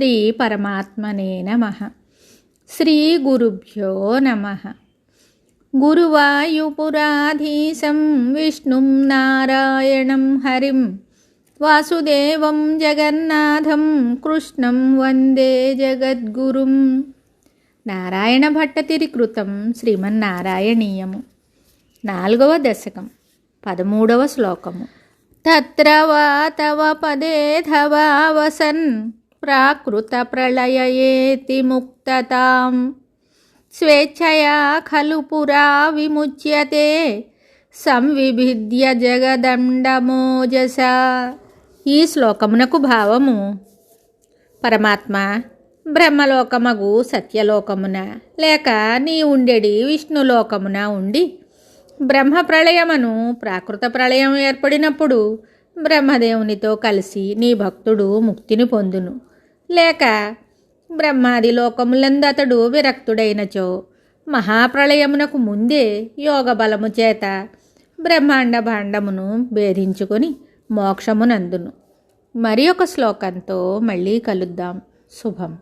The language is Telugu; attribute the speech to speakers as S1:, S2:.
S1: శ్రీ పరమాత్మనే నమః. శ్రీ గురుభ్యో నమః. గురువాయుపురాధీశం విష్ణుం నారాయణం హరిం వాసుదేవం జగన్నాథం కృష్ణం వందే జగద్గురుం. నారాయణ భట్టతిరి కృతం శ్రీమన్నారాయణీయము. 4వ దశకం 13వ శ్లోకము. తత్ర వా తవ పదేధవా వసన్ ప్రాకృత ప్రళయయేతి ముక్తతాం స్వేచ్ఛయా ఖలు పురా విముచ్యతే సంవిభిద్య జగదండమోజస. ఈ శ్లోకమునకు భావము: పరమాత్మ బ్రహ్మలోకమగు సత్యలోకమున లేక నీ ఉండెడి విష్ణులోకమున ఉండి బ్రహ్మ ప్రళయమును ప్రాకృత ప్రళయం ఏర్పడినప్పుడు బ్రహ్మదేవునితో కలిసి నీ భక్తుడు ముక్తిని పొందును. లేక బ్రహ్మాది లోకములందు అతడు విరక్తుడైనచో మహాప్రళయమునకు ముందే యోగ బలము చేత బ్రహ్మాండ భాండమును భేదించుకొని మోక్షమునందును. మరి ఒక శ్లోకంతో మళ్ళీ కలుద్దాం. శుభం.